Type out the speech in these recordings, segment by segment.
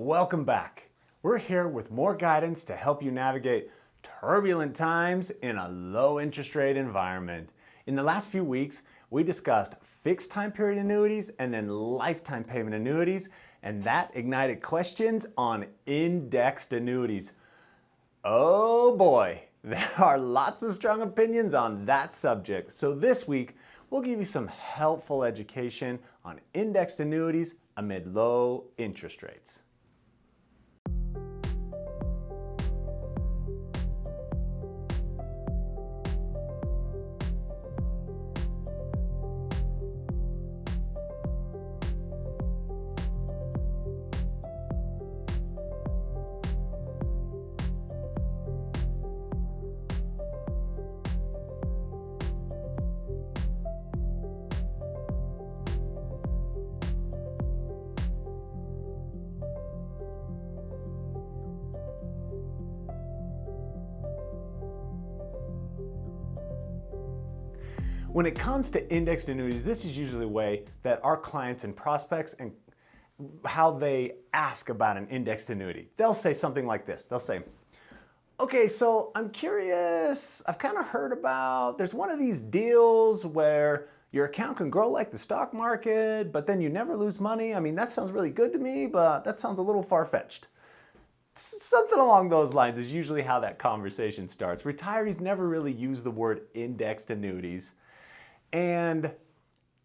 Welcome back. We're here with more guidance to help you navigate turbulent times in a low interest rate environment. In the last few weeks, we discussed fixed time period annuities and then lifetime payment annuities, and that ignited questions on indexed annuities. Oh boy, there are lots of strong opinions on that subject. So this week, we'll give you some helpful education on indexed annuities amid low interest rates. When it comes to indexed annuities, this is usually the way that our clients and prospects and how they ask about an indexed annuity. They'll say something like this. They'll say, okay, so I'm curious, I've kind of heard about, there's one of these deals where your account can grow like the stock market, but then you never lose money. I mean, that sounds really good to me, but that sounds a little far-fetched. Something along those lines is usually how that conversation starts. Retirees never really use the word indexed annuities. And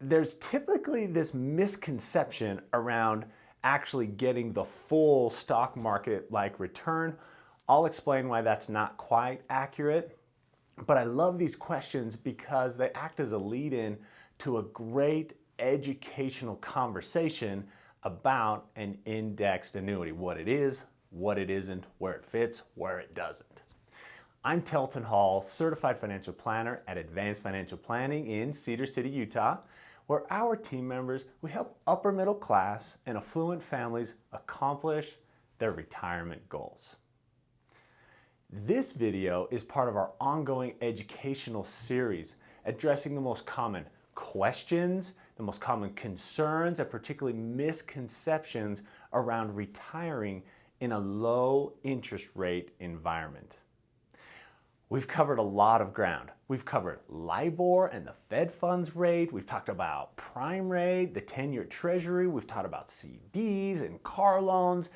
there's typically this misconception around actually getting the full stock market-like return. I'll explain why that's not quite accurate, but I love these questions because they act as a lead-in to a great educational conversation about an indexed annuity, what it is, what it isn't, where it fits, where it doesn't. I'm Telton Hall, Certified Financial Planner at Advanced Financial Planning in Cedar City, Utah, where our team members, we help upper middle class and affluent families accomplish their retirement goals. This video is part of our ongoing educational series addressing the most common questions, the most common concerns, and particularly misconceptions around retiring in a low interest rate environment. We've covered a lot of ground. We've covered LIBOR and the Fed funds rate. We've talked about prime rate, the 10-year treasury. We've talked about CDs and car loans,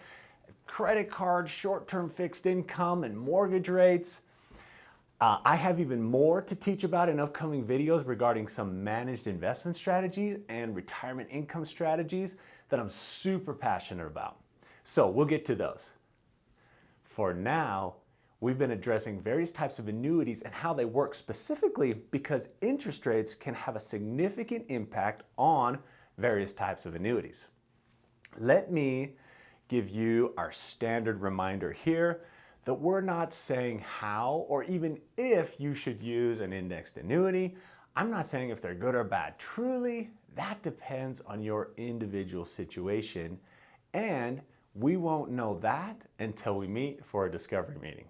credit cards, short-term fixed income, and mortgage rates. I have even more to teach about in upcoming videos regarding some managed investment strategies and retirement income strategies that I'm super passionate about. So we'll get to those. For now, we've been addressing various types of annuities and how they work specifically because interest rates can have a significant impact on various types of annuities. Let me give you our standard reminder here that we're not saying how or even if you should use an indexed annuity. I'm not saying if they're good or bad. Truly, that depends on your individual situation, and we won't know that until we meet for a discovery meeting.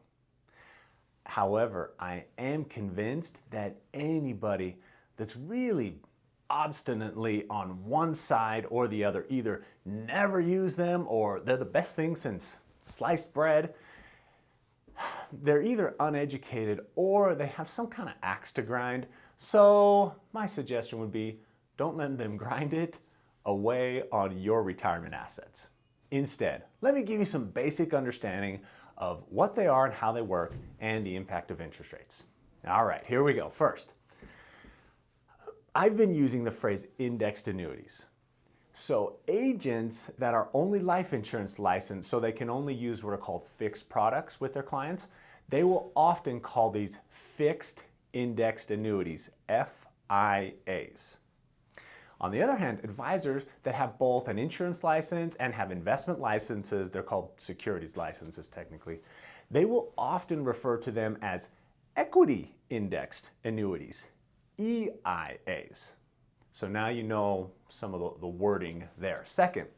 However, I am convinced that anybody that's really obstinately on one side or the other, either never use them or they're the best thing since sliced bread, they're either uneducated or they have some kind of axe to grind. So my suggestion would be, don't let them grind it away on your retirement assets. Instead, let me give you some basic understanding of what they are and how they work and the impact of interest rates. All right, here we go. First, I've been using the phrase indexed annuities. So agents that are only life insurance licensed, so they can only use what are called fixed products with their clients, they will often call these fixed indexed annuities, FIAs. On the other hand, advisors that have both an insurance license and have investment licenses, they're called securities licenses technically, they will often refer to them as equity indexed annuities, EIAs. So now you know some of the wording there. Second,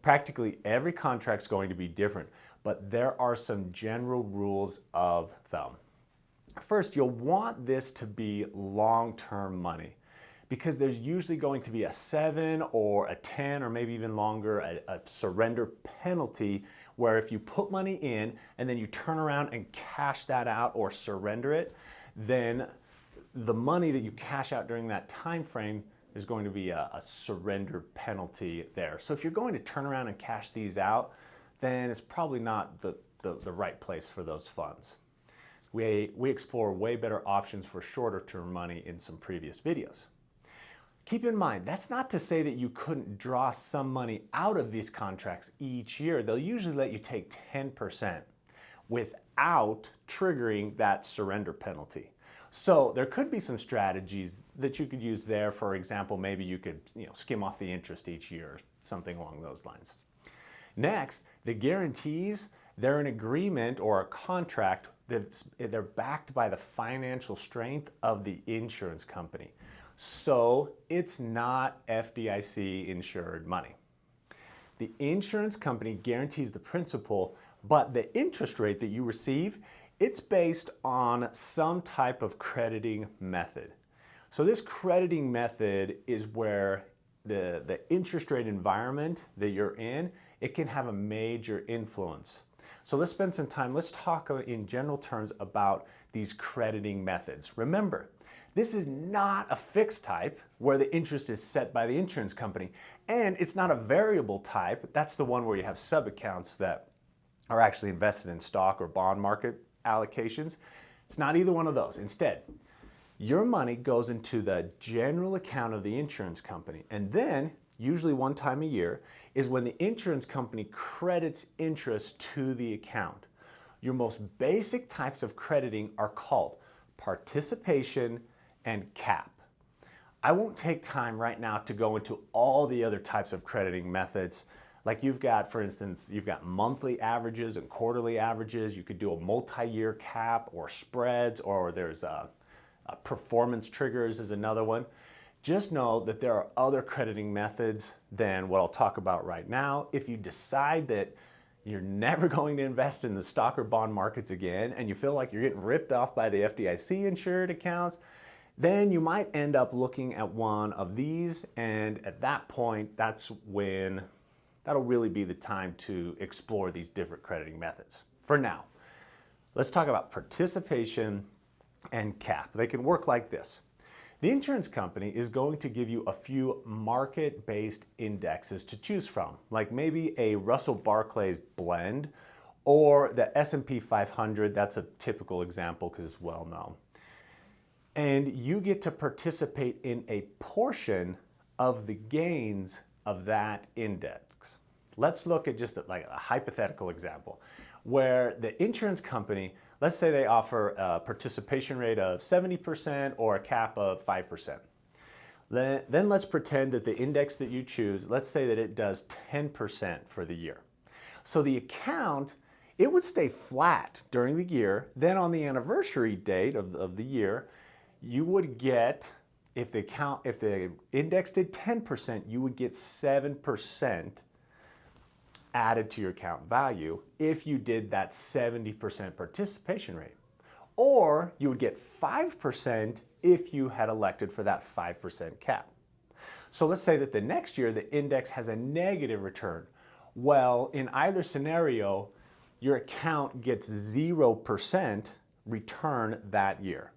practically every contract's going to be different, but there are some general rules of thumb. First, you'll want this to be long-term money, because there's usually going to be a 7 or a 10 or maybe even longer a surrender penalty, where if you put money in and then you turn around and cash that out or surrender it, then the money that you cash out during that time frame is going to be a surrender penalty there. So if you're going to turn around and cash these out, then it's probably not the right place for those funds. We explore way better options for shorter term money in some previous videos. Keep in mind, that's not to say that you couldn't draw some money out of these contracts each year. They'll usually let you take 10% without triggering that surrender penalty. So there could be some strategies that you could use there. For example, maybe you could skim off the interest each year, something along those lines. Next, the guarantees, they're an agreement or a contract they're backed by the financial strength of the insurance company. So it's not FDIC insured money. The insurance company guarantees the principal, but the interest rate that you receive, it's based on some type of crediting method. So this crediting method is where the interest rate environment that you're in, it can have a major influence. So let's spend some time, let's talk in general terms about these crediting methods. Remember, this is not a fixed type where the interest is set by the insurance company, and it's not a variable type. That's the one where you have sub-accounts that are actually invested in stock or bond market allocations. It's not either one of those. Instead, your money goes into the general account of the insurance company, and then usually one time a year is when the insurance company credits interest to the account. Your most basic types of crediting are called participation and cap. I won't take time right now to go into all the other types of crediting methods. Like you've got, for instance, you've got monthly averages and quarterly averages. You could do a multi-year cap or spreads, or there's a performance triggers is another one. Just know that there are other crediting methods than what I'll talk about right now. If you decide that you're never going to invest in the stock or bond markets again, and you feel like you're getting ripped off by the FDIC insured accounts, then you might end up looking at one of these, and at that point, that'll really be the time to explore these different crediting methods. For now, let's talk about participation and cap. They can work like this. The insurance company is going to give you a few market-based indexes to choose from, like maybe a Russell Barclays blend or the S&P 500. That's a typical example because it's well known. And you get to participate in a portion of the gains of that index. Let's look at just like a hypothetical example where the insurance company, let's say they offer a participation rate of 70% or a cap of 5%. Then let's pretend that the index that you choose, let's say that it does 10% for the year. So the account, it would stay flat during the year. Then on the anniversary date of the year, you would get, if the index did 10%, you would get 7% added to your account value if you did that 70% participation rate. Or you would get 5% if you had elected for that 5% cap. So let's say that the next year the index has a negative return. Well, in either scenario, your account gets 0% return that year.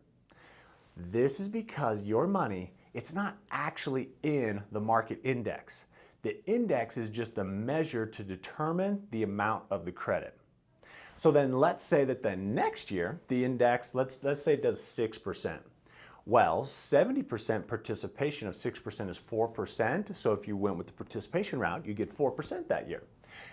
This is because your money, it's not actually in the market index. The index is just the measure to determine the amount of the credit. So then let's say that the next year, the index, let's say it does 6%. Well, 70% participation of 6% is 4%. So if you went with the participation route, you get 4% that year.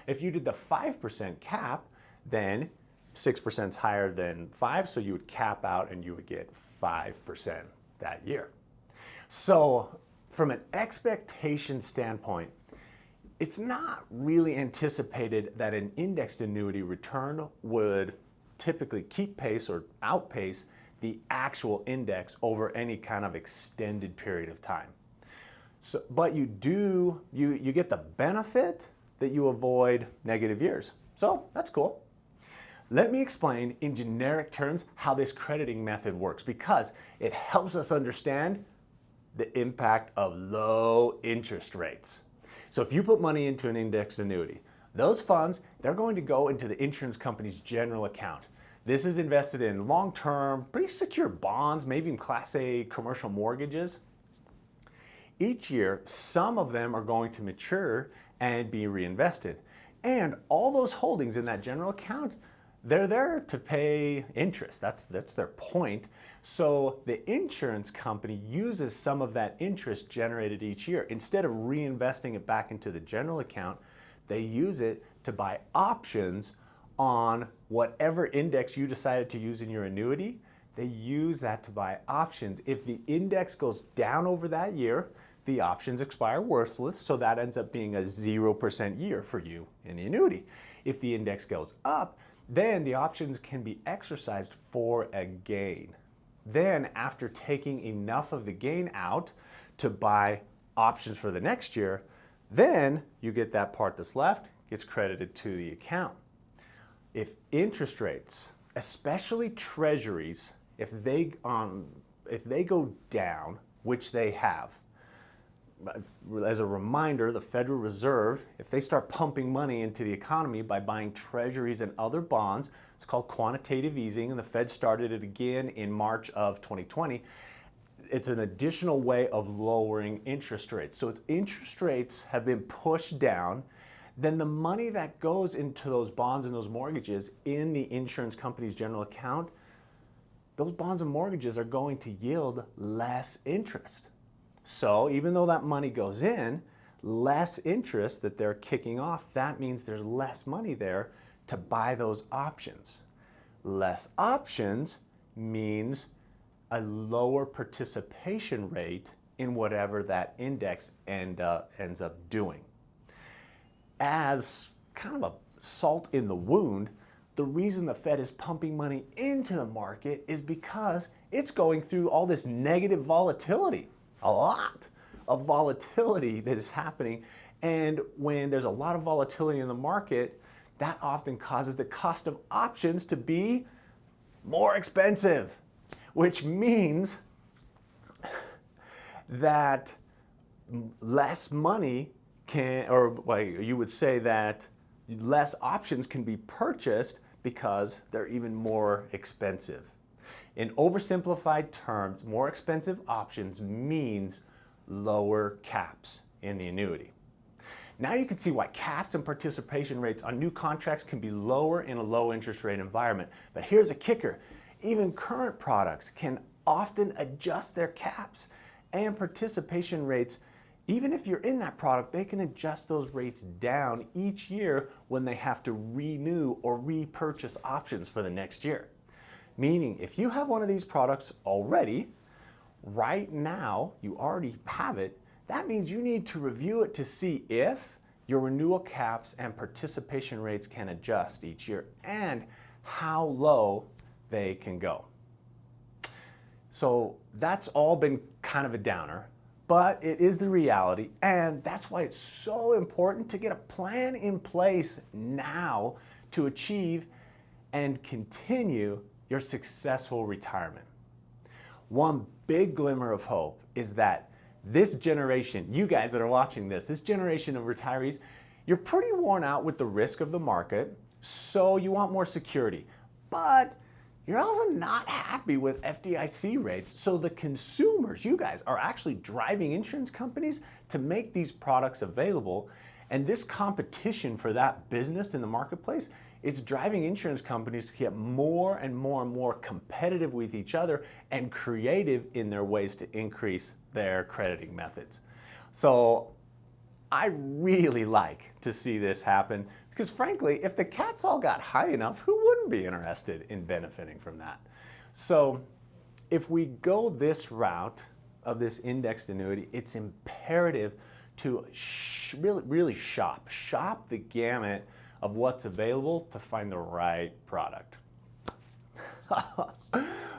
If you did the 5% cap, then 6% is higher than 5, so you would cap out and you would get 5% that year. So from an expectation standpoint, it's not really anticipated that an indexed annuity return would typically keep pace or outpace the actual index over any kind of extended period of time. So, but you get the benefit that you avoid negative years. So that's cool. Let me explain in generic terms how this crediting method works, because it helps us understand the impact of low interest rates. So if you put money into an indexed annuity, those funds, they're going to go into the insurance company's general account. This is invested in long-term, pretty secure bonds, maybe even Class A commercial mortgages. Each year, some of them are going to mature and be reinvested. And all those holdings in that general account, they're there to pay interest. That's their point. So the insurance company uses some of that interest generated each year. Instead of reinvesting it back into the general account, they use it to buy options on whatever index you decided to use in your annuity. They use that to buy options. If the index goes down over that year, the options expire worthless, so that ends up being a 0% year for you in the annuity. If the index goes up, then the options can be exercised for a gain. Then, after taking enough of the gain out to buy options for the next year, then you get that part that's left, gets credited to the account. If interest rates, especially treasuries, if they go down, which they have, as a reminder, the Federal Reserve, if they start pumping money into the economy by buying treasuries and other bonds, it's called quantitative easing, and the Fed started it again in March of 2020. It's an additional way of lowering interest rates. So if interest rates have been pushed down, then the money that goes into those bonds and those mortgages in the insurance company's general account, those bonds and mortgages are going to yield less interest. So even though that money goes in, less interest that they're kicking off, that means there's less money there to buy those options. Less options means a lower participation rate in whatever that index ends up doing. As kind of a salt in the wound, the reason the Fed is pumping money into the market is because it's going through all this negative volatility. A lot of volatility that is happening, and when there's a lot of volatility in the market, that often causes the cost of options to be more expensive, which means that less money can, or well, you would say that less options can be purchased because they're even more expensive. In oversimplified terms, more expensive options means lower caps in the annuity. Now you can see why caps and participation rates on new contracts can be lower in a low interest rate environment. But here's a kicker. Even current products can often adjust their caps and participation rates. Even if you're in that product, they can adjust those rates down each year when they have to renew or repurchase options for the next year. Meaning, if you have one of these products already, right now, you already have it, that means you need to review it to see if your renewal caps and participation rates can adjust each year and how low they can go. So that's all been kind of a downer, but it is the reality, and that's why it's so important to get a plan in place now to achieve and continue your successful retirement. One big glimmer of hope is that this generation, you guys that are watching this generation of retirees, you're pretty worn out with the risk of the market, so you want more security. But you're also not happy with FDIC rates, so the consumers, you guys, are actually driving insurance companies to make these products available. And this competition for that business in the marketplace, it's driving insurance companies to get more and more and more competitive with each other and creative in their ways to increase their crediting methods. So I really like to see this happen because frankly, if the caps all got high enough, who wouldn't be interested in benefiting from that? So if we go this route of this indexed annuity, it's imperative to really shop the gamut of what's available to find the right product.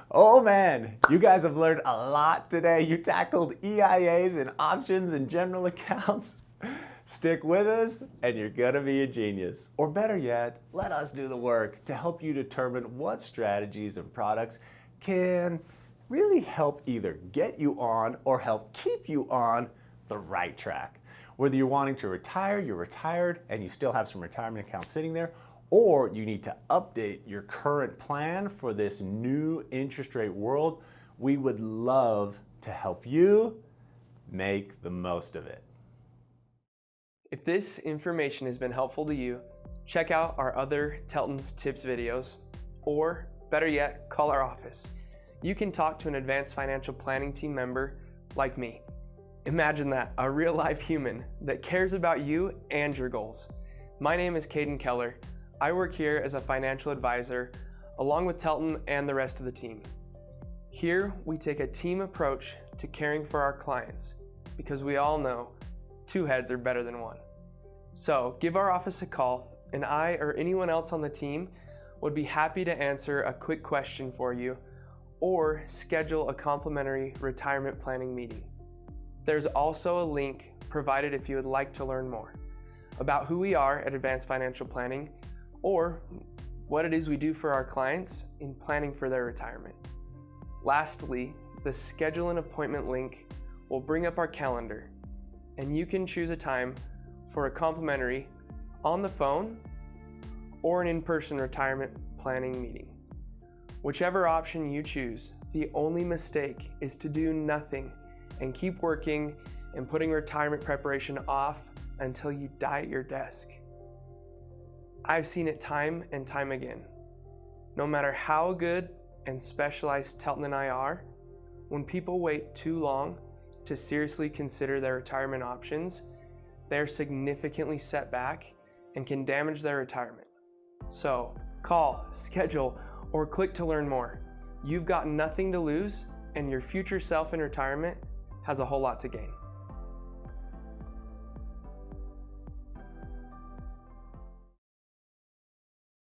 Oh man, you guys have learned a lot today. You tackled EIAs and options and general accounts. Stick with us and you're gonna be a genius. Or better yet, let us do the work to help you determine what strategies and products can really help either get you on or help keep you on the right track. Whether you're wanting to retire, you're retired and you still have some retirement accounts sitting there, or you need to update your current plan for this new interest rate world, we would love to help you make the most of it. If this information has been helpful to you, check out our other Telton's Tips videos, or better yet, call our office. You can talk to an advanced financial planning team member like me. Imagine that, a real life human that cares about you and your goals. My name is Caden Keller. I work here as a financial advisor along with Telton and the rest of the team. Here, we take a team approach to caring for our clients because we all know 2 heads are better than 1. So give our office a call and I or anyone else on the team would be happy to answer a quick question for you or schedule a complimentary retirement planning meeting. There's also a link provided if you would like to learn more about who we are at Advanced Financial Planning or what it is we do for our clients in planning for their retirement. Lastly, the schedule an appointment link will bring up our calendar and you can choose a time for a complimentary on the phone or an in-person retirement planning meeting. Whichever option you choose, the only mistake is to do nothing and keep working and putting retirement preparation off until you die at your desk. I've seen it time and time again. No matter how good and specialized Telton and I are, when people wait too long to seriously consider their retirement options, they're significantly set back and can damage their retirement. So call, schedule, or click to learn more. You've got nothing to lose and your future self in retirement has a whole lot to gain.